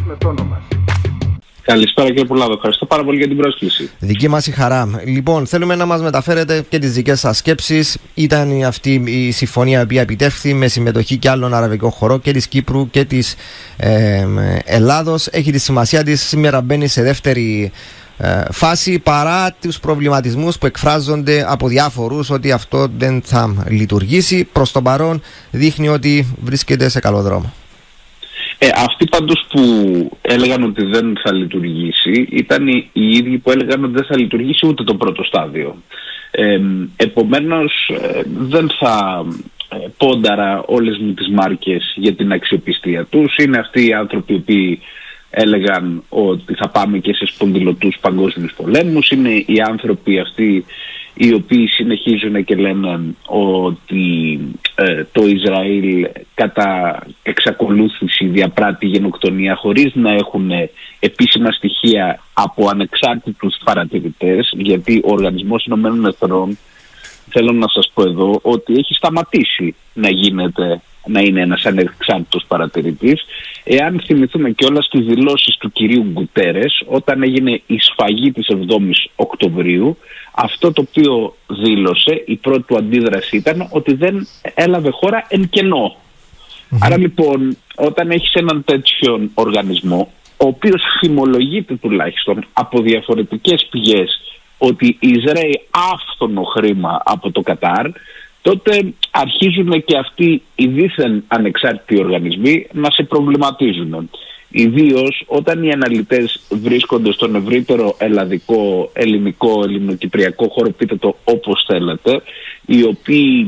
τηλεφώνο μας. Καλησπέρα κύριε Πουλάδο, ευχαριστώ πάρα πολύ για την πρόσκληση. Δική μας η χαρά. Λοιπόν, θέλουμε να μας μεταφέρετε και τις δικές σας σκέψεις. Ήταν αυτή η συμφωνία που επιτεύχθη με συμμετοχή και άλλων αραβικών χωρών και της Κύπρου και της Ελλάδος. Έχει τη σημασία της, σήμερα μπαίνει σε δεύτερη φάση, παρά τους προβληματισμούς που εκφράζονται από διάφορους ότι αυτό δεν θα λειτουργήσει. Προς το παρόν δείχνει ότι βρίσκεται σε καλό δρόμο. Αυτοί πάντως που έλεγαν ότι δεν θα λειτουργήσει ήταν οι ίδιοι που έλεγαν ότι δεν θα λειτουργήσει ούτε το πρώτο στάδιο. Επομένως δεν θα πόνταρα όλες μου τις μάρκες για την αξιοπιστία τους. Είναι αυτοί οι άνθρωποι οι οποίοι έλεγαν ότι θα πάμε και σε σπονδυλωτούς παγκόσμιους πολέμους. Είναι οι άνθρωποι αυτοί οι οποίοι συνεχίζουν και λένε ότι το Ισραήλ κατά εξακολούθηση διαπράττει γενοκτονία χωρίς να έχουν επίσημα στοιχεία από ανεξάρτητους παρατηρητές, γιατί ο Οργανισμός Ηνωμένων Εθνών, θέλω να σας πω εδώ, ότι έχει σταματήσει να είναι ένας ανεξάρτητος παρατηρητής. Εάν θυμηθούμε κιόλας τις δηλώσεις του κυρίου Γκουτέρες όταν έγινε η σφαγή της 7ης Οκτωβρίου, αυτό το οποίο δήλωσε, η πρώτη του αντίδραση ήταν ότι δεν έλαβε χώρα εν κενό. Άρα λοιπόν, όταν έχεις έναν τέτοιον οργανισμό, ο οποίος φημολογείται τουλάχιστον από διαφορετικές πηγές ότι εισραίει άφθονο χρήμα από το Κατάρ, τότε αρχίζουν και αυτοί οι δίθεν ανεξάρτητοι οργανισμοί να σε προβληματίζουν. Ιδίως όταν οι αναλυτές βρίσκονται στον ευρύτερο ελλαδικό, ελληνικό, ελληνοκυπριακό χώρο, πείτε το όπως θέλετε, οι οποίοι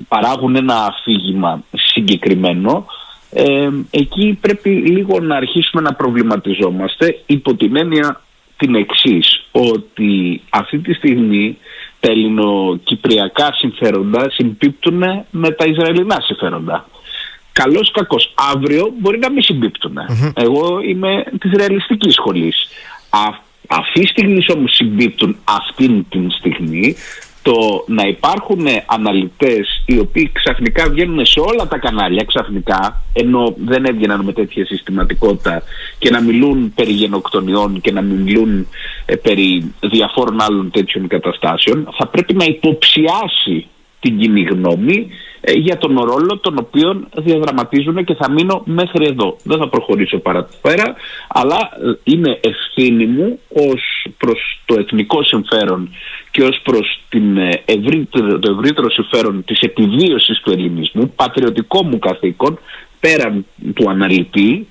παράγουν ένα αφήγημα συγκεκριμένο, εκεί πρέπει λίγο να αρχίσουμε να προβληματιζόμαστε υπό την έννοια την εξής, ότι αυτή τη στιγμή τα ελληνοκυπριακά συμφέροντα συμπίπτουν με τα Ισραηλινά συμφέροντα. Καλώς κακώς. Αύριο μπορεί να μην συμπίπτουν. Εγώ είμαι της ρεαλιστικής σχολής. Αυτή τη στιγμή όμως συμπίπτουν αυτήν την στιγμή. Το να υπάρχουν αναλυτές οι οποίοι ξαφνικά βγαίνουν σε όλα τα κανάλια ξαφνικά, ενώ δεν έβγαιναν με τέτοια συστηματικότητα, και να μιλούν περί γενοκτονιών και να μιλούν περί διαφόρων άλλων τέτοιων καταστάσεων, θα πρέπει να υποψιάσει την κοινή γνώμη για τον ρόλο τον οποίο διαδραματίζουν, και θα μείνω μέχρι εδώ. Δεν θα προχωρήσω παραπέρα, αλλά είναι ευθύνη μου ως προς το εθνικό συμφέρον και ως προς το ευρύτερο συμφέρον της επιβίωσης του ελληνισμού, πατριωτικό μου καθήκον, πέραν του αναλυτή,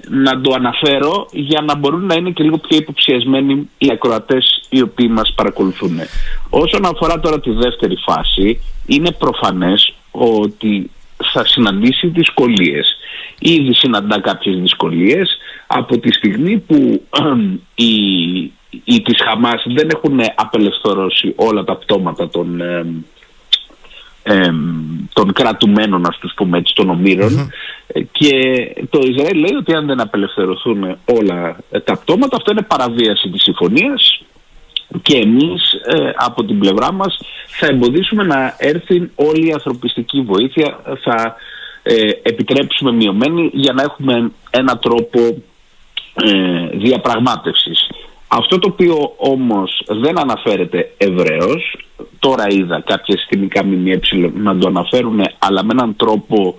να το αναφέρω για να μπορούν να είναι και λίγο πιο υποψιασμένοι οι ακροατές οι οποίοι μας παρακολουθούν. Όσον αφορά τώρα τη δεύτερη φάση, είναι προφανές ότι θα συναντήσει δυσκολίες. Ήδη συναντά κάποιες δυσκολίες από τη στιγμή που οι της Χαμάς δεν έχουν απελευθερώσει όλα τα πτώματα των κρατουμένων, ας τους πούμε έτσι, των ομήρων, και το Ισραήλ λέει ότι αν δεν απελευθερωθούν όλα τα πτώματα, αυτό είναι παραβίαση της συμφωνίας, και εμείς από την πλευρά μας θα εμποδίσουμε να έρθει όλη η ανθρωπιστική βοήθεια, θα επιτρέψουμε μειωμένη για να έχουμε ένα τρόπο διαπραγμάτευσης. Αυτό το οποίο όμως δεν αναφέρεται ευρέως, τώρα είδα κάποια συστημικά ΜΜΕ να το αναφέρουν, αλλά με έναν τρόπο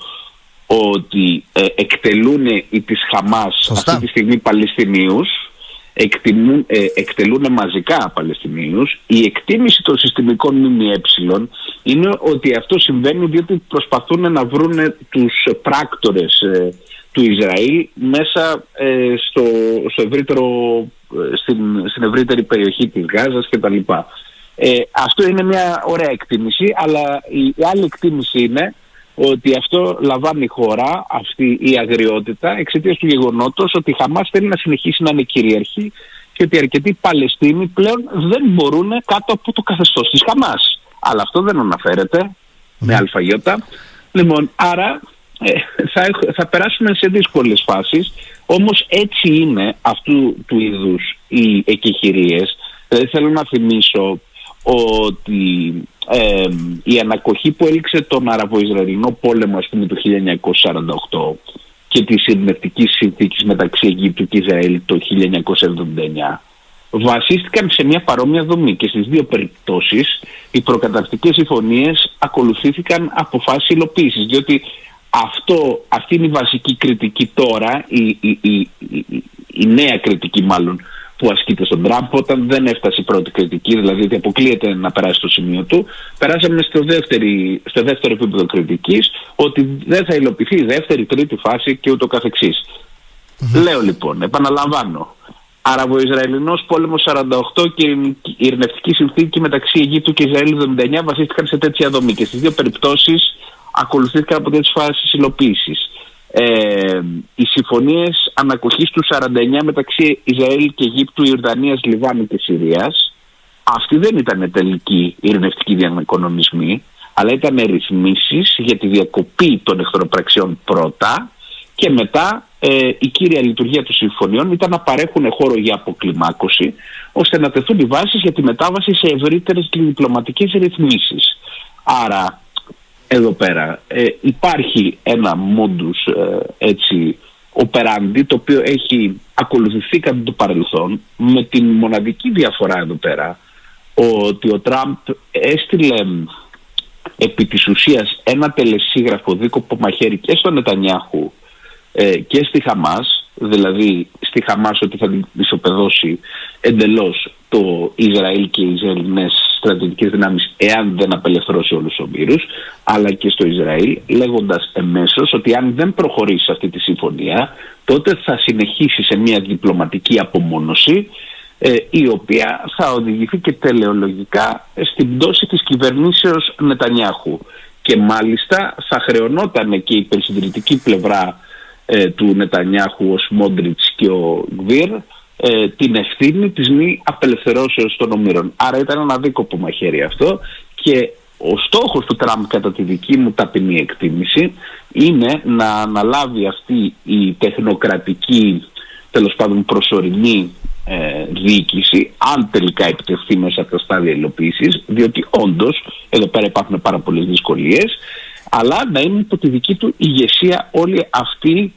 ότι εκτελούν οι της Χαμάς αυτή τη στιγμή Παλαιστινίους, εκτελούν μαζικά Παλαιστινίους. Η εκτίμηση των συστημικών ΜΜΕ είναι ότι αυτό συμβαίνει διότι προσπαθούν να βρουν τους πράκτορες του Ισραήλ μέσα στην ευρύτερη περιοχή της Γάζας κτλ. Αυτό είναι μια ωραία εκτίμηση, αλλά η άλλη εκτίμηση είναι ότι αυτό λαμβάνει η χώρα, αυτή η αγριότητα, εξαιτίας του γεγονότος ότι η Χαμάς θέλει να συνεχίσει να είναι κυρίαρχη και ότι αρκετοί Παλαιστίνοι πλέον δεν μπορούν κάτω από το καθεστώς της Χαμάς. Αλλά αυτό δεν αναφέρεται με αλφαγιώτα. Λοιπόν, άρα θα περάσουμε σε δύσκολες φάσεις, όμως έτσι είναι αυτού του είδους οι εκεχηρίες. Δηλαδή θέλω να θυμίσω ότι η ανακοχή που έληξε τον Αραβο-Ισραηλινό πόλεμο, ας πούμε, το 1948, και της ειρηνευτικής συνθήκης μεταξύ Αιγύπτου και Ισραήλ το 1979 βασίστηκαν σε μια παρόμοια δομή και στις δύο περιπτώσεις οι προκαταρκτικές συμφωνίες ακολουθήθηκαν από φάση υλοποίησης, διότι αυτή είναι η βασική κριτική τώρα, η νέα κριτική μάλλον που ασκείται στον Τραμπ. Όταν δεν έφτασε η πρώτη κριτική, δηλαδή ότι αποκλείεται να περάσει στο σημείο του, περάσαμε στο δεύτερο επίπεδο κριτικής, ότι δεν θα υλοποιηθεί η δεύτερη, τρίτη φάση και ούτω καθεξής. Λέω λοιπόν, επαναλαμβάνω, Αραβο-Ισραηλινός πόλεμος 48 και η ειρηνευτική συνθήκη μεταξύ Αιγύπτου και Ισραήλ 79 βασίστηκαν σε τέτοια δομή και στις δύο περιπτώσεις ακολουθήθηκαν από τέτοιες φάσεις υλοποίησης. Οι συμφωνίες ανακοχής του 49 μεταξύ Ισραήλ και Αιγύπτου, Ιορδανίας, Λιβάνου και Συρίας, αυτοί δεν ήταν τελικοί ειρηνευτικοί διακανονισμοί, αλλά ήταν ρυθμίσεις για τη διακοπή των εχθροπραξιών πρώτα, και μετά η κύρια λειτουργία των συμφωνιών ήταν να παρέχουν χώρο για αποκλιμάκωση, ώστε να τεθούν οι βάσεις για τη μετάβαση σε ευρύτερες διπλωματικές ρυθμίσεις. Άρα εδώ πέρα υπάρχει ένα modus operandi, το οποίο έχει ακολουθηθεί κατά το παρελθόν, με την μοναδική διαφορά εδώ πέρα ότι ο Τραμπ έστειλε επί της ουσίας ένα τελεσίγραφο δίκοπο μαχαίρι και στον Νετανιάχου και στη Χαμάς, δηλαδή στη Χαμάς ότι θα την ισοπεδώσει εντελώς το Ισραήλ και οι Ισραηλινές στρατιωτικές δυνάμεις εάν δεν απελευθερώσει όλους τους ομήρους, αλλά και στο Ισραήλ, λέγοντας εμέσως ότι αν δεν προχωρήσει σε αυτή τη συμφωνία, τότε θα συνεχίσει σε μια διπλωματική απομόνωση, η οποία θα οδηγηθεί και τελεολογικά στην πτώση της κυβερνήσεως Νετανιάχου. Και μάλιστα θα χρεωνόταν και η υπερσυντηρητική πλευρά του Νετανιάχου, ο Σμόντριτς και ο Γκβίρ, την ευθύνη της μη απελευθερώσεως των ομήρων. Άρα ήταν ένα δίκοπο μαχαίρι αυτό, και ο στόχος του Τραμπ, κατά τη δική μου ταπεινή εκτίμηση, είναι να αναλάβει αυτή η τεχνοκρατική, τέλος πάντων προσωρινή διοίκηση, αν τελικά επιτευχθεί μέσα από τα στάδια υλοποίησης, διότι όντως εδώ πέρα υπάρχουν πάρα πολλές δυσκολίες, αλλά να είναι υπό τη δική του ηγεσία όλη αυτή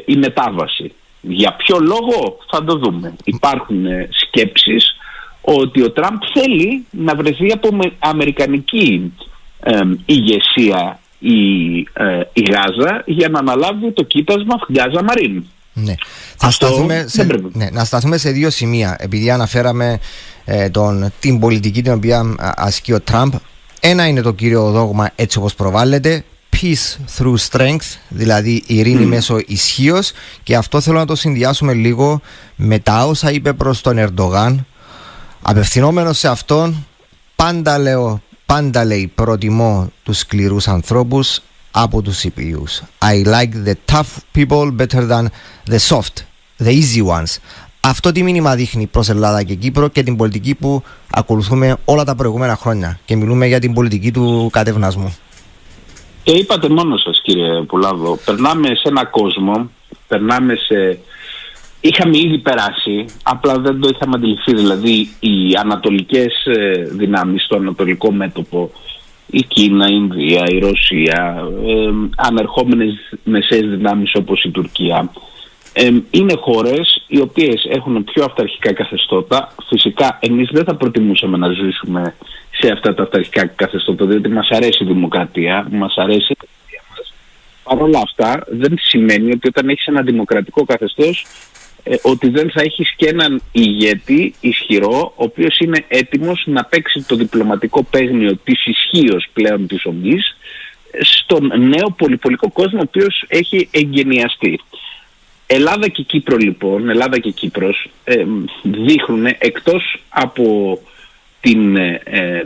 η μετάβαση. Για ποιο λόγο θα το δούμε. Υπάρχουν σκέψεις ότι ο Τραμπ θέλει να βρεθεί από αμερικανική ηγεσία η Γάζα για να αναλάβει το κοίτασμα Gaza Marine. Ναι. Να σταθούμε σε δύο σημεία, επειδή αναφέραμε την πολιτική την οποία ασκεί ο Τραμπ. Ένα είναι το κύριο δόγμα, έτσι όπως προβάλλεται, peace through strength, δηλαδή ειρήνη μέσω ισχύως, και αυτό θέλω να το συνδυάσουμε λίγο με τα όσα είπε προς τον Ερντογάν, απευθυνόμενος σε αυτόν. Πάντα λέει προτιμώ τους σκληρούς ανθρώπους από τους ήπιους. I like the tough people better than the soft, the easy ones. Αυτό τι μήνυμα δείχνει προς Ελλάδα και Κύπρο και την πολιτική που ακολουθούμε όλα τα προηγούμενα χρόνια, και μιλούμε για την πολιτική του κατευνασμού? Και είπατε μόνο σας, κύριε Πουλάδο, περνάμε σε ένα κόσμο, είχαμε ήδη περάσει, απλά δεν το είχαμε αντιληφθεί, δηλαδή οι ανατολικές δυνάμεις στο ανατολικό μέτωπο, η Κίνα, η Ινδία, η Ρωσία, ανερχόμενες μεσαίες δυνάμεις όπως η Τουρκία, είναι χώρες οι οποίες έχουν πιο αυταρχικά καθεστώτα. Φυσικά εμείς δεν θα προτιμούσαμε να ζήσουμε σε αυτά τα αυταρχικά καθεστώτα, διότι μας αρέσει η δημοκρατία, μας αρέσει η δημοκρατία μας. Παρ' όλα αυτά δεν σημαίνει ότι όταν έχεις ένα δημοκρατικό καθεστώς ότι δεν θα έχεις και έναν ηγέτη ισχυρό, ο οποίος είναι έτοιμος να παίξει το διπλωματικό παίγνιο της ισχύως πλέον της ομής στον νέο πολυπολικό κόσμο ο οποίος έχει εγκαινιαστεί. Ελλάδα και Κύπρο λοιπόν, Ελλάδα και Κύπρος δείχνουν, εκτός από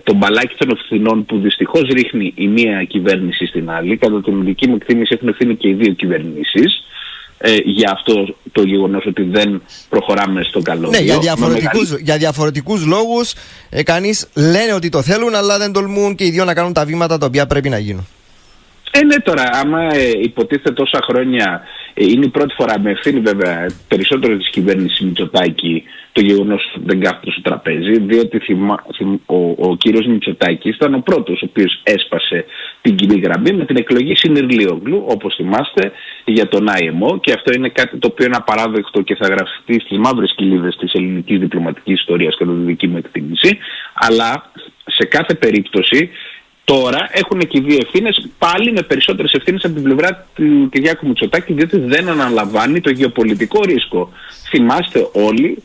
το μπαλάκι των ευθυνών που δυστυχώς ρίχνει η μία κυβέρνηση στην άλλη, κατά την δική μου εκτίμηση έχουν ευθύνη και οι δύο κυβερνήσεις για αυτό το γεγονός ότι δεν προχωράμε στον καλό. Ναι, για διαφορετικούς λόγους κανείς λένε ότι το θέλουν, αλλά δεν τολμούν και οι δύο να κάνουν τα βήματα τα οποία πρέπει να γίνουν. Ναι, τώρα, άμα υποτίθεται τόσα χρόνια, είναι η πρώτη φορά, με ευθύνη βέβαια περισσότερο της κυβέρνησης Μητσοτάκη, το γεγονός ότι δεν κάθεται στο τραπέζι, διότι ο κύριος Μητσοτάκης ήταν ο πρώτος ο οποίος έσπασε την κοινή γραμμή με την εκλογή Συνειρλίογλου, όπως θυμάστε, για τον IMO, και αυτό είναι κάτι το οποίο είναι απαράδεκτο και θα γραφτεί στις μαύρες κοιλίδες της ελληνικής διπλωματικής ιστορίας, κατά τη δική μου εκτίμηση, αλλά σε κάθε περίπτωση τώρα έχουν και οι δύο ευθύνες, πάλι με περισσότερες ευθύνες από την πλευρά του Κυριάκου Μητσοτάκη, διότι δεν αναλαμβάνει το γεωπολιτικό ρίσκο. Θυμάστε όλοι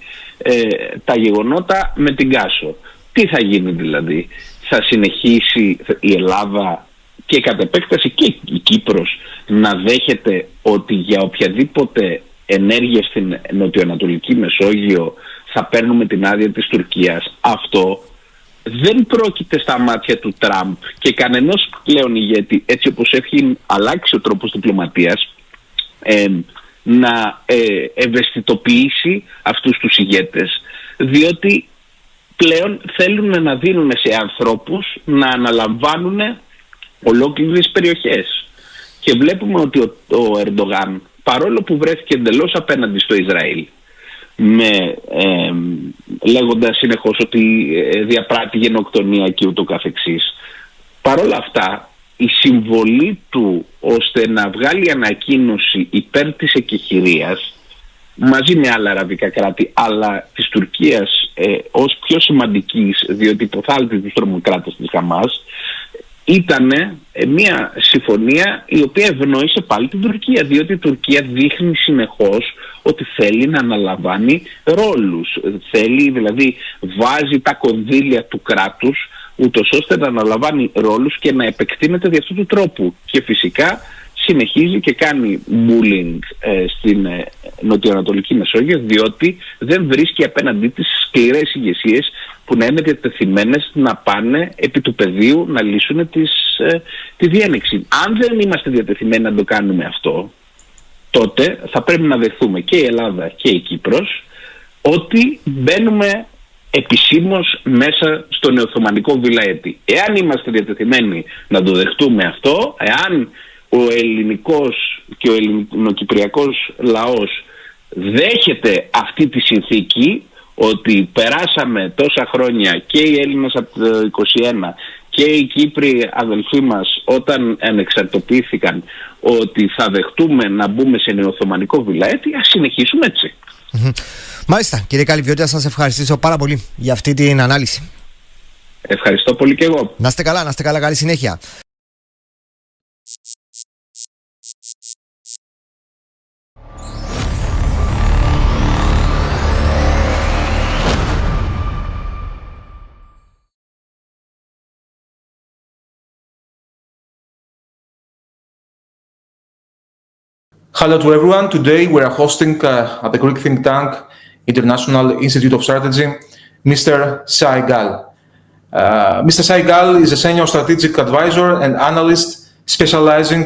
τα γεγονότα με την Κάσο. Τι θα γίνει δηλαδή? Θα συνεχίσει η Ελλάδα και κατ' επέκταση και η Κύπρος να δέχεται ότι για οποιαδήποτε ενέργεια στην νοτιοανατολική Μεσόγειο θα παίρνουμε την άδεια της Τουρκίας? Αυτό δεν πρόκειται στα μάτια του Τραμπ και κανενός πλέον ηγέτη, έτσι όπως έχει αλλάξει ο τρόπος διπλωματίας, να ευαισθητοποιήσει αυτούς τους ηγέτες, διότι πλέον θέλουν να δίνουν σε ανθρώπους να αναλαμβάνουν ολόκληρες περιοχές. Και βλέπουμε ότι ο Ερντογάν, παρόλο που βρέθηκε εντελώς απέναντι στο Ισραήλ, λέγοντας συνεχώς ότι διαπράττει γενοκτονία και ούτω καθεξής, παρόλα αυτά η συμβολή του ώστε να βγάλει ανακοίνωση υπέρ της εκεχηρίας μαζί με άλλα αραβικά κράτη, αλλά της Τουρκίας ως πιο σημαντικής, διότι υποθάλπτει τους τρομοκράτες της Χαμάς, ήταν μια συμφωνία η οποία ευνόησε πάλι την Τουρκία, διότι η Τουρκία δείχνει συνεχώς ότι θέλει να αναλαμβάνει ρόλους. Θέλει, δηλαδή βάζει τα κονδύλια του κράτους ούτως ώστε να αναλαμβάνει ρόλους και να επεκτείνεται δι' αυτού του τρόπου. Και φυσικά συνεχίζει και κάνει bullying στην νοτιοανατολική Μεσόγειο, διότι δεν βρίσκει απέναντί της σκληρές ηγεσίες που να είναι διατεθειμένες να πάνε επί του πεδίου να λύσουν τη διένεξη. Αν δεν είμαστε διατεθειμένοι να το κάνουμε αυτό, τότε θα πρέπει να δεχθούμε και η Ελλάδα και η Κύπρος ότι μπαίνουμε επισήμως μέσα στο νεοθωμανικό βιλαέτι. Εάν είμαστε διατεθειμένοι να το δεχτούμε αυτό, εάν ο ελληνικός και ο ελληνοκυπριακός λαός δέχεται αυτή τη συνθήκη, ότι περάσαμε τόσα χρόνια και οι Έλληνες από το 21 και οι Κύπροι αδελφοί μας όταν ανεξαρτοποιήθηκαν, ότι θα δεχτούμε να μπούμε σε νεοθωμανικό βιλαέτι, ας συνεχίσουμε έτσι. Μάλιστα, κύριε Καλυβιώτη, να σας ευχαριστήσω πάρα πολύ για αυτή την ανάλυση. Ευχαριστώ πολύ και εγώ. Να είστε καλά, καλή συνέχεια. Hello to everyone. Today we are hosting at the Greek think tank International Institute of Strategy, Mr. Saigal. Mr. Saigal is a senior strategic advisor and analyst specializing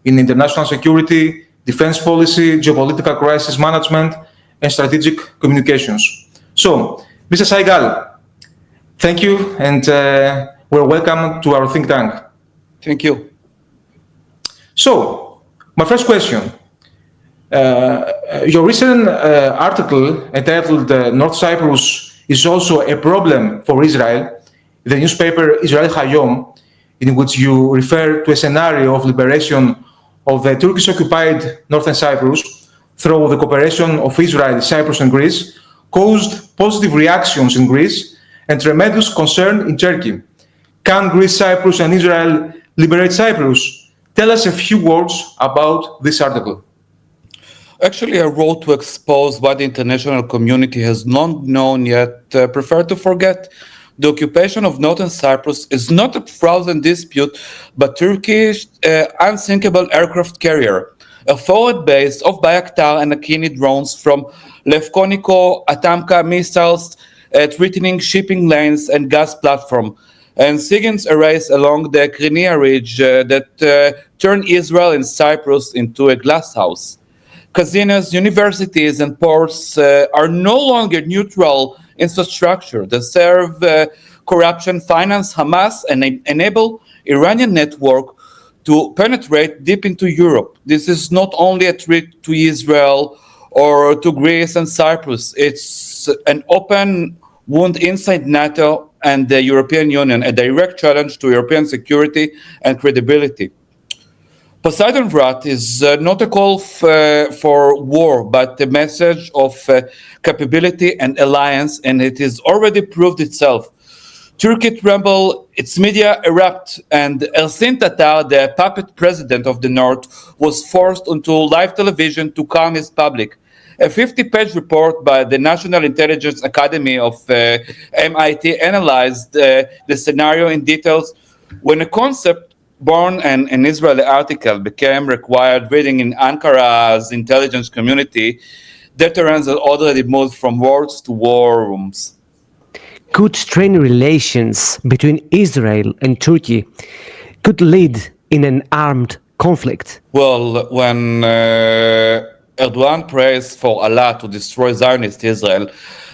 in international security, defense policy, geopolitical crisis management, and strategic communications. So, Mr. Saigal, thank you, and we're welcome to our think tank. Thank you. So, my first question. Your recent article entitled North Cyprus is also a problem for Israel, the newspaper Israel Hayom, in which you refer to a scenario of liberation of the Turkish-occupied Northern Cyprus through the cooperation of Israel, Cyprus and Greece, caused positive reactions in Greece and tremendous concern in Turkey. Can Greece, Cyprus and Israel liberate Cyprus? Tell us a few words about this article. Actually, I wrote to expose what the international community has not known yet prefer to forget. The occupation of Northern Cyprus is not a frozen dispute, but Turkish unsinkable aircraft carrier, a forward base of Bayraktar and Akini drones from Lefkoniko, Atamka missiles, threatening shipping lanes and gas platform, and SIGINT's arrays along the Crimea Ridge that turn Israel and Cyprus into a glass house. Casinos, universities, and ports are no longer neutral infrastructure that serve corruption, finance Hamas, and enable Iranian network to penetrate deep into Europe. This is not only a threat to Israel or to Greece and Cyprus. It's an open wound inside NATO and the European Union, a direct challenge to European security and credibility. Poseidon Wrath is not a call for war, but a message of capability and alliance, and it has already proved itself. Turkey tremble, its media erupt, and Ersin Tatar, the puppet president of the North, was forced onto live television to calm his public. A 50-page report by the National Intelligence Academy of MIT analyzed the scenario in details. When a concept born an Israeli article became required reading in Ankara's intelligence community, deterrence had already moved from words to war rooms. Could strained relations between Israel and Turkey could lead in an armed conflict? Well, when Erdogan prays for Allah to destroy Zionist Israel,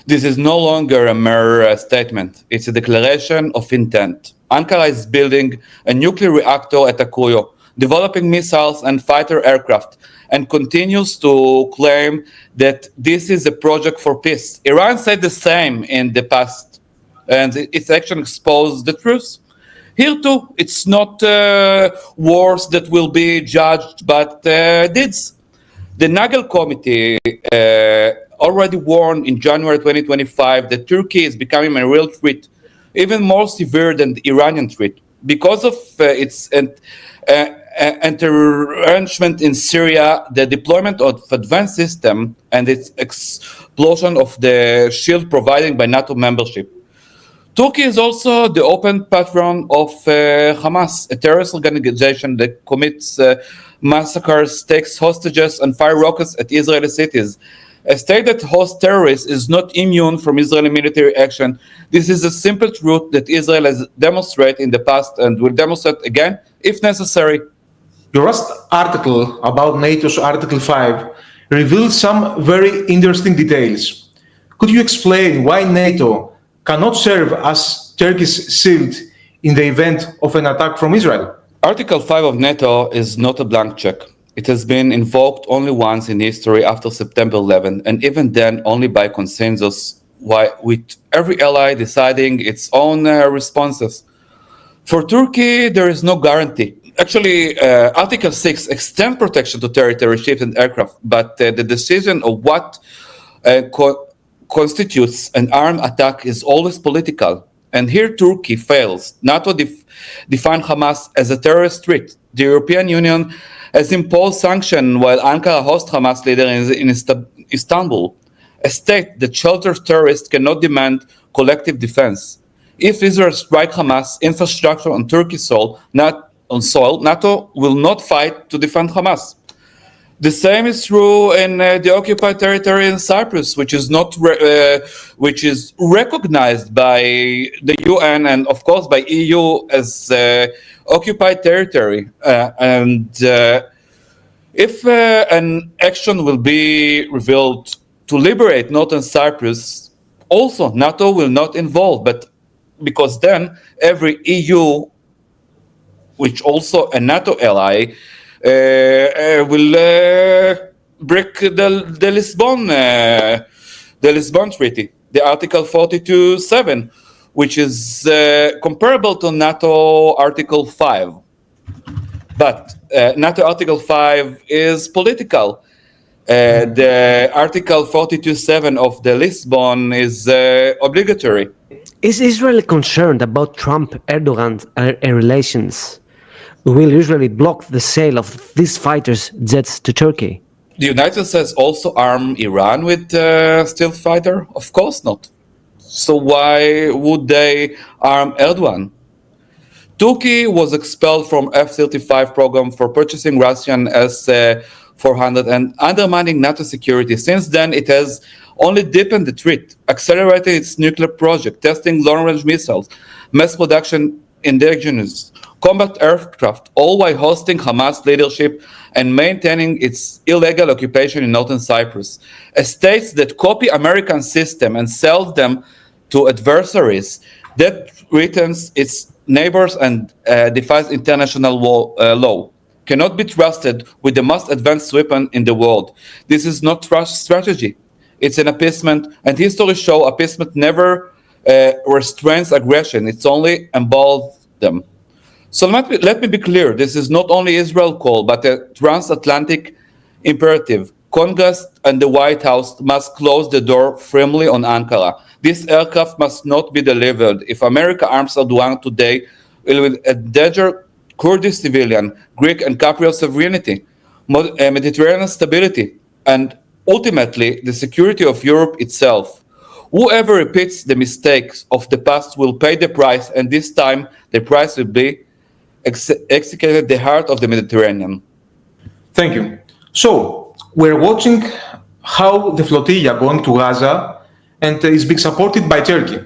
this is no longer a mere statement. It's a declaration of intent. Ankara is building a nuclear reactor at Akuyo, developing missiles and fighter aircraft, and continues to claim that this is a project for peace. Iran said the same in the past, and its action exposed the truth. Here too, it's not wars that will be judged, but deeds. The Nagel Committee already warned in January 2025 that Turkey is becoming a real threat, even more severe than the Iranian threat, because of its entrenchment in Syria, the deployment of advanced system, and its explosion of the shield provided by NATO membership. Turkey is also the open patron of Hamas, a terrorist organization that commits massacres, takes hostages, and fire rockets at Israeli cities. A state that hosts terrorists is not immune from Israeli military action. This is a simple truth that Israel has demonstrated in the past and will demonstrate again if necessary. Your last article about NATO's Article 5 revealed some very interesting details. Could you explain why NATO cannot serve as Turkey's shield in the event of an attack from Israel? Article 5 of NATO is not a blank check. It has been invoked only once in history after September 11, and even then only by consensus, with every ally deciding its own responses. For Turkey, there is no guarantee. Actually, Article 6 extends protection to territory, ships, and aircraft, but the decision of what constitutes an armed attack is always political. And here Turkey fails. NATO defined Hamas as a terrorist threat. The European Union has imposed sanctions while Ankara hosts Hamas leader in Istanbul. A state that shelters terrorists cannot demand collective defense. If Israel strikes Hamas infrastructure on Turkey's soil, not on soil, NATO will not fight to defend Hamas. The same is true in the occupied territory in Cyprus, which is recognized by the UN and, of course, by EU as occupied territory. If an action will be revealed to liberate northern Cyprus, also NATO will not involve, but because then every EU, which also a NATO ally, will break the Lisbon Treaty, the Article 42.7, which is comparable to NATO Article 5. But NATO Article 5 is political. The Article 42.7 of the Lisbon is obligatory. Is Israel concerned about Trump-Erdogan relations? Will Israel block the sale of these fighters' jets to Turkey? The United States also arm Iran with stealth fighter? Of course not. So why would they arm Erdogan? Turkey was expelled from F-35 program for purchasing Russian S-400 and undermining NATO security. Since then, it has only deepened the threat, accelerated its nuclear project, testing long-range missiles, mass production indigenous, combat aircraft, all while hosting Hamas leadership and maintaining its illegal occupation in northern Cyprus. States that copy American system and sell them to adversaries that threatens its neighbors and defies international law, cannot be trusted with the most advanced weapon in the world. This is not trust strategy. It's an appeasement, and history shows appeasement never restrains aggression. It's only emboldens them. So let me be clear. This is not only Israel call, but a transatlantic imperative. Congress and the White House must close the door firmly on Ankara. This aircraft must not be delivered. If America arms Erdogan today, it will endanger Kurdish civilian, Greek and Cypriot sovereignty, Mediterranean stability, and ultimately the security of Europe itself. Whoever repeats the mistakes of the past will pay the price, and this time the price will be executed the heart of the Mediterranean. Thank you. So, we're watching how the flotilla going to Gaza and is being supported by Turkey.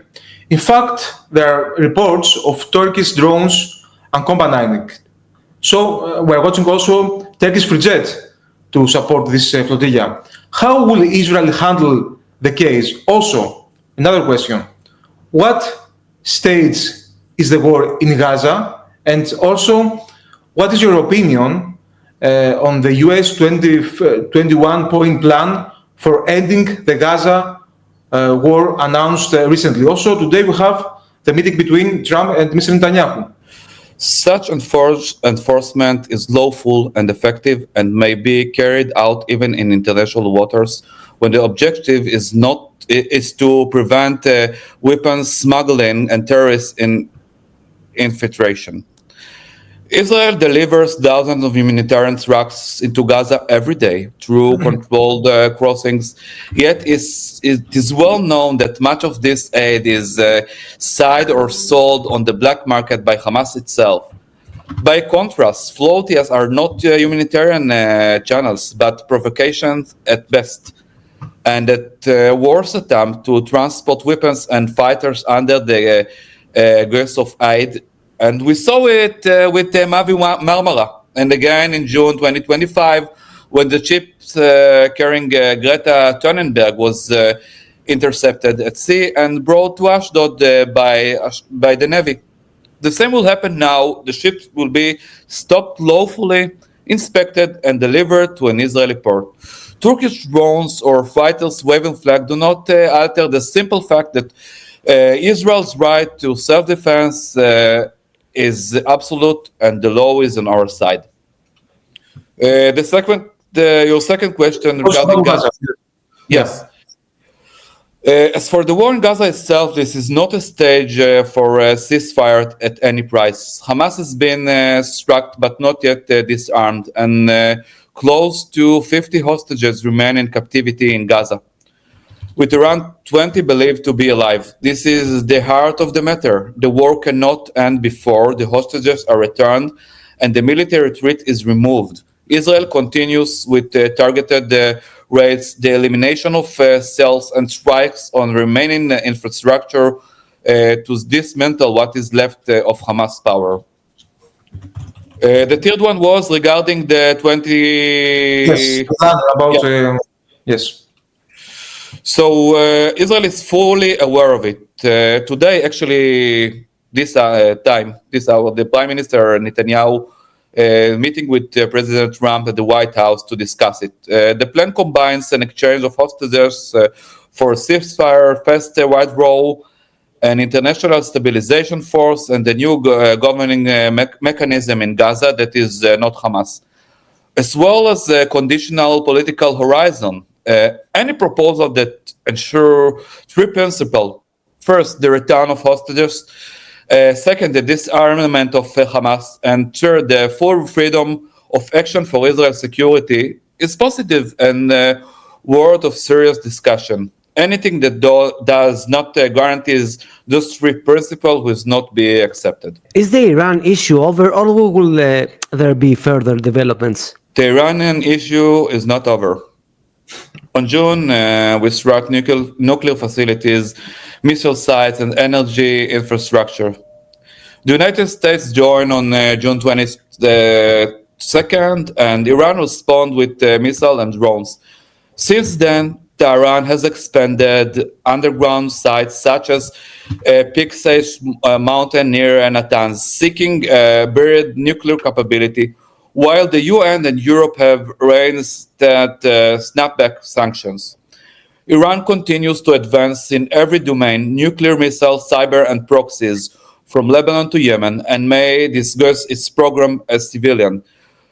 In fact, there are reports of Turkish drones accompanying it. So, we're watching also Turkish frigate to support this flotilla. How will Israel handle the case? Also, another question. What stage is the war in Gaza? And also, what is your opinion on the US 21-point plan for ending the Gaza war announced recently? Also, today we have the meeting between Trump and Mr. Netanyahu. Such enforcement is lawful and effective and may be carried out even in international waters when the objective is to prevent weapons smuggling and terrorist infiltration. Israel delivers thousands of humanitarian trucks into Gaza every day through controlled crossings, yet it is well known that much of this aid is sold or sold on the black market by Hamas itself. By contrast, flotillas are not humanitarian channels, but provocations at best, and at worst attempt to transport weapons and fighters under the grace of aid. And we saw it with Mavi Marmara, and again in June 2025, when the ship carrying Greta Thunberg was intercepted at sea and brought to Ashdod by the Navy. The same will happen now. The ships will be stopped lawfully, inspected, and delivered to an Israeli port. Turkish drones or fighters waving flag do not alter the simple fact that Israel's right to self-defense is absolute, and the law is on our side. Your second question regarding Gaza. Yes. As for the war in Gaza itself, this is not a stage for a ceasefire at any price. Hamas has been struck but not yet disarmed, and close to 50 hostages remain in captivity in Gaza, with around 20 believed to be alive. This is the heart of the matter. The war cannot end before the hostages are returned and the military threat is removed. Israel continues with targeted raids, the elimination of cells and strikes on remaining infrastructure to dismantle what is left of Hamas power. The third one was regarding the 20... Yes, about... yes. So Israel is fully aware of it. Today, actually, this hour, the Prime Minister Netanyahu meeting with President Trump at the White House to discuss it. The plan combines an exchange of hostages for a ceasefire, fast wide role, an international stabilization force, and a new governing mechanism in Gaza that is not Hamas, as well as a conditional political horizon. Any proposal that ensure three principles: first, the return of hostages; second, the disarmament of Hamas; and third, the full freedom of action for Israel's security, is positive and worth of serious discussion. Anything that does not guarantees those three principles will not be accepted. Is the Iran issue over, or will there be further developments? The Iranian issue is not over. On June, we struck nuclear facilities, missile sites, and energy infrastructure. The United States joined on June 22nd, and Iran responded with missiles and drones. Since then, Tehran has expanded underground sites such as peak Sage mountain near Natanz, seeking buried nuclear capability, while the UN and Europe have reinstated snapback sanctions. Iran continues to advance in every domain, nuclear missiles, cyber and proxies, from Lebanon to Yemen, and may discuss its program as civilian.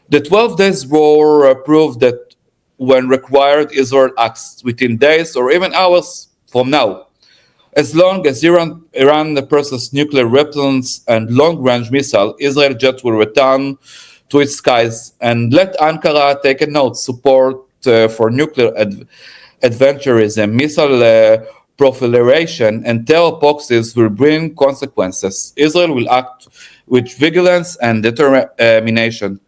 The 12 days war proved that when required, Israel acts within days or even hours from now. As long as Iran possesses nuclear weapons and long-range missiles, Israel jets will return to its skies. And let Ankara take a note: support for nuclear adventurism, missile proliferation, and terror proxies will bring consequences. Israel will act with vigilance and determination.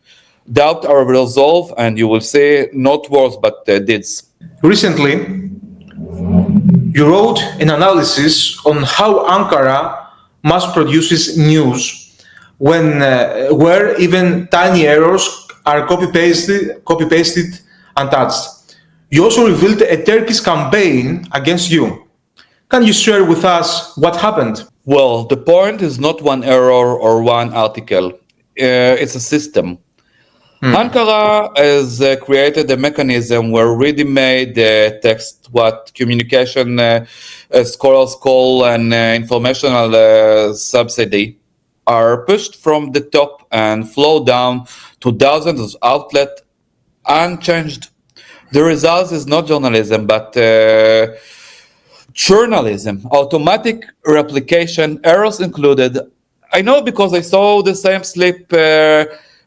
Doubt our resolve, and you will see not words but deeds. Recently, you wrote an analysis on how Ankara mass produces news where even tiny errors are copy-pasted untouched. You also revealed a Turkish campaign against you. Can you share with us what happened? Well, the point is not one error or one article. It's a system. Ankara has created a mechanism where ready-made text, what communication scholars call an informational subsidy, are pushed from the top and flow down to dozens of outlets unchanged. The result is not journalism, but journalism, automatic replication, errors included. I know because I saw the same slip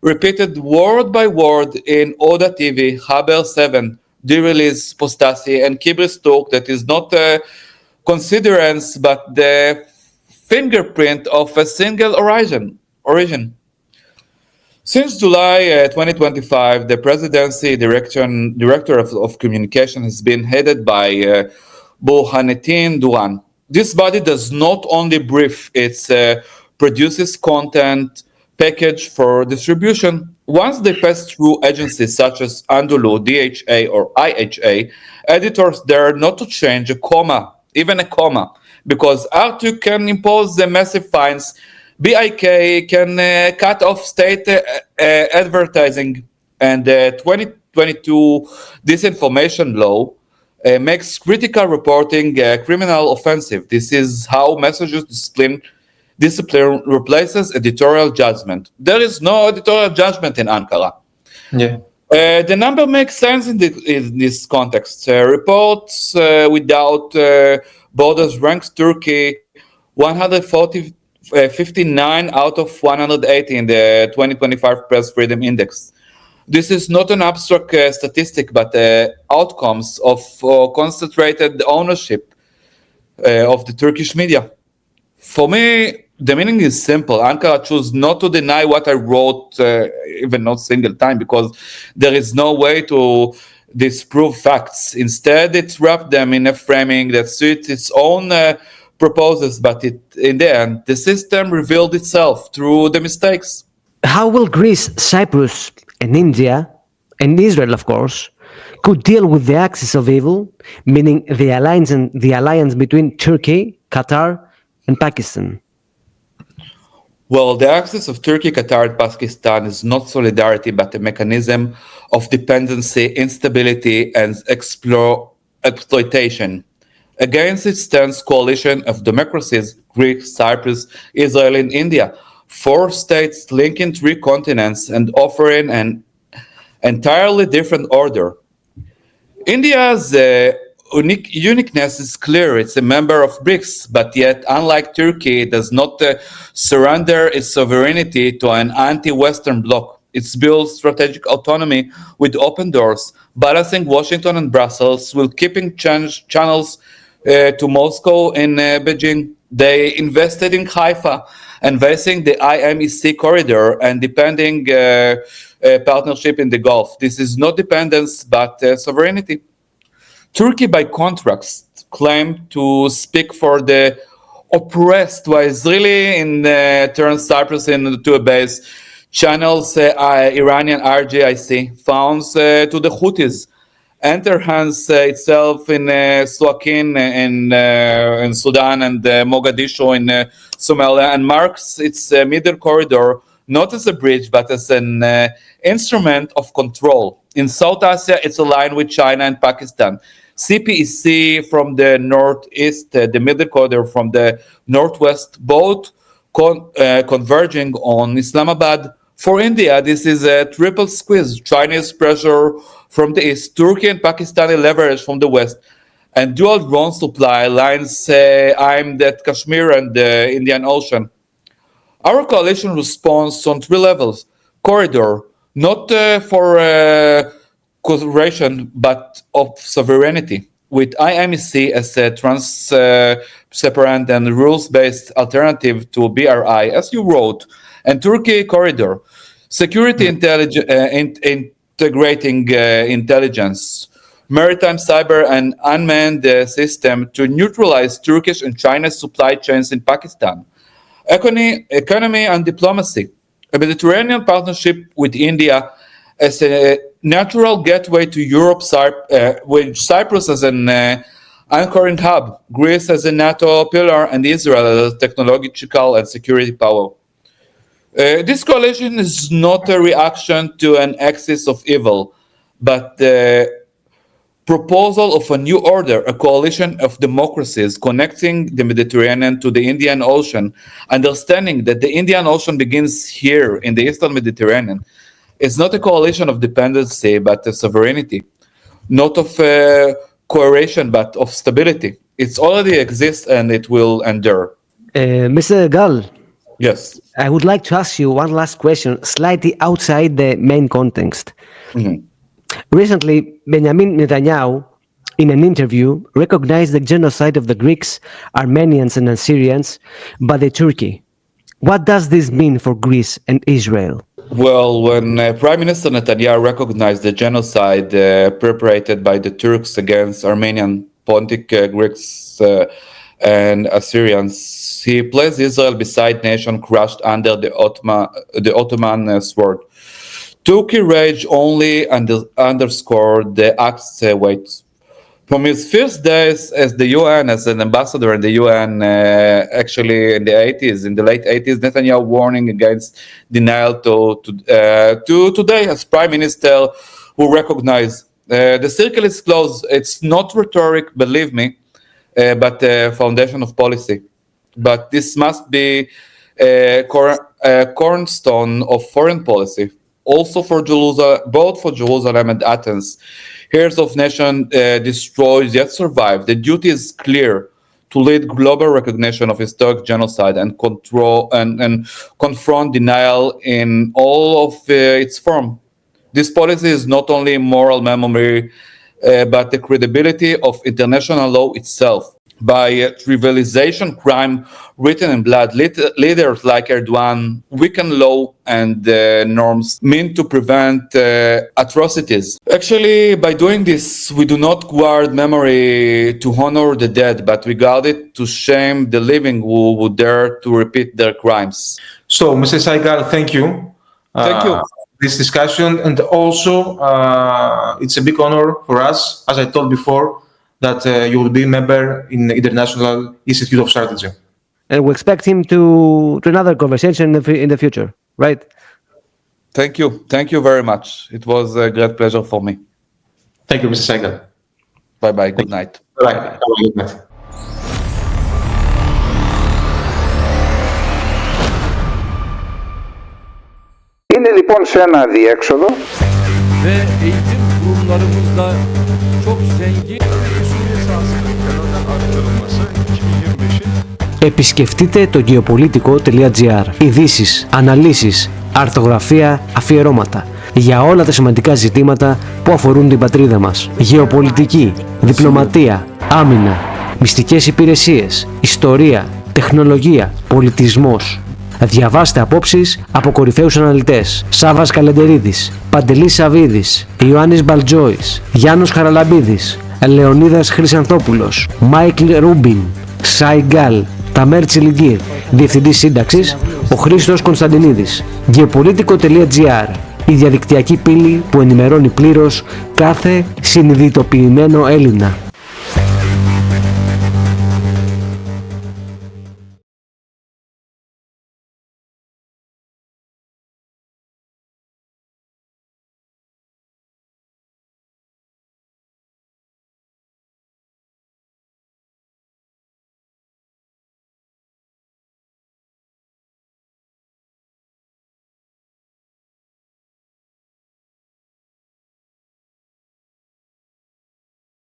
repeated word by word in Oda TV, Haber 7, D-Release, Postasi, and Kibris Talk. That is not a considerance, but the fingerprint of a single origin. Since July 2025, the presidency director of communication has been headed by Burhaneddin Duran. This body does not only brief, it produces content, package for distribution. Once they pass through agencies such as Anadolu, DHA, or IHA, editors dare not to change a comma, even a comma, because R2 can impose the massive fines. BIK can cut off state advertising, and the 2022 disinformation law makes critical reporting criminal offensive. This is how messages discipline replaces editorial judgment. There is no editorial judgment in Ankara. Yeah. The number makes sense in this context. Reports Without Borders ranks Turkey 159 out of 180 in the 2025 Press Freedom Index. This is not an abstract statistic, but outcomes of concentrated ownership of the Turkish media. For me, the meaning is simple. Ankara chose not to deny what I wrote, even not single time, because there is no way to disprove facts. Instead, it wrapped them in a framing that suits its own purposes, but in the end, the system revealed itself through the mistakes. How will Greece, Cyprus, and India, and Israel, of course, could deal with the axis of evil, meaning the alliance between Turkey, Qatar, and Pakistan? Well, the axis of Turkey, Qatar, and Pakistan is not solidarity, but a mechanism of dependency, instability, and exploitation. Against it stands coalition of democracies: Greece, Cyprus, Israel, and India. 4 states linking 3 continents and offering an entirely different order. India's uniqueness is clear. It's a member of BRICS, but yet, unlike Turkey, it does not surrender its sovereignty to an anti-Western bloc. It builds strategic autonomy with open doors, balancing Washington and Brussels while keeping channels to Moscow and Beijing. They invested in Haifa, investing the IMEC corridor and depending partnership in the Gulf. This is not dependence, but sovereignty. Turkey, by contrast, claimed to speak for the oppressed, while Israeli turns Cyprus into a base, channels Iranian RGIC, funds to the Houthis, enhance itself in Suakin in Sudan and Mogadishu in Somalia, and marks its middle corridor not as a bridge but as an instrument of control. In South Asia, it's aligned with China and Pakistan. CPEC from the northeast, the middle corridor from the northwest, both converging on Islamabad. For India, this is a triple squeeze. Chinese pressure from the east, Turkey and Pakistani leverage from the west, and dual drone supply lines aimed at Kashmir and the Indian Ocean. Our coalition responds on three levels. Corridor, not for cooperation, but of sovereignty, with IMEC as a transparent and rules-based alternative to BRI, as you wrote, and Turkey corridor, security integrating intelligence, maritime, cyber, and unmanned system to neutralize Turkish and Chinese supply chains in Pakistan, economy and diplomacy, a Mediterranean partnership with India as a natural gateway to Europe, with Cyprus as an anchoring hub, Greece as a NATO pillar, and Israel as a technological and security power. This coalition is not a reaction to an axis of evil, but the proposal of a new order, a coalition of democracies connecting the Mediterranean to the Indian Ocean, understanding that the Indian Ocean begins here in the Eastern Mediterranean. It's not a coalition of dependency, but of sovereignty, not of coercion, but of stability. It already exists and it will endure. Mr. Gal, Yes. I would like to ask you one last question, slightly outside the main context. Mm-hmm. Recently, Benjamin Netanyahu, in an interview, recognized the genocide of the Greeks, Armenians, and Assyrians by the Turkey. What does this mean for Greece and Israel? Well, when Prime Minister Netanyahu recognized the genocide perpetrated by the Turks against Armenian, Pontic Greeks, and Assyrians, he placed Israel beside nation crushed under the Ottoman sword. Turkey rage only underscored the act's weight. From his first days as the UN, as an ambassador in the UN, actually in the late 80s, Netanyahu warning against denial to today as Prime Minister who recognized the circle is closed. It's not rhetoric, believe me, but a foundation of policy. But this must be a cornerstone of foreign policy, also for Jerusalem, both for Jerusalem and Athens. Heirs of nation destroyed yet survive. The duty is clear to lead global recognition of historic genocide and control and confront denial in all of its form. This policy is not only moral memory, but the credibility of international law itself. By trivialization crime written in blood, leaders like Erdogan weaken law and norms meant to prevent atrocities. Actually, by doing this, we do not guard memory to honor the dead, but we guard it to shame the living who would dare to repeat their crimes. So, Mr. Saigal, thank you. Thank you. This discussion, and also it's a big honor for us, as I told before, that you will be a member in the International Institute of Strategy. And we expect him to another conversation in the future, right? Thank you. Thank you very much. It was a great pleasure for me. Thank you, Mr. Saigal. Bye-bye. Good night. Bye-bye. Good night. Είναι λοιπόν σε ένα αδιέξοδο. Ve eğitim kurumlarımızda çok zengin Suriye sahasının terörden arındırılması 2025'in. Επισκεφτείτε το geopolitico.gr. Ειδήσεις, αναλύσεις, αρθογραφία, αφιερώματα για όλα τα σημαντικά ζητήματα που αφορούν την πατρίδα μας. Γεωπολιτική, διπλωματία, άμυνα, μυστικές υπηρεσίες, ιστορία, τεχνολογία, πολιτισμός. Διαβάστε απόψεις από κορυφαίους αναλυτές. Σάββας Καλεντερίδης, Παντελής Σαβίδης, Ιωάννης Μπαλτζόης, Γιάννος Χαραλαμπίδης, Λεωνίδας Χρυσανθόπουλος, Μάικλ Ρούμπιν, Σάιγκάλ, Ταμέρ Τσιλιγκύρ, Διευθυντής Σύνταξης, ο Χρήστος Κωνσταντινίδης. Geopolitico.gr. η διαδικτυακή πύλη που ενημερώνει πλήρως κάθε συνειδητοποιημένο Έλληνα.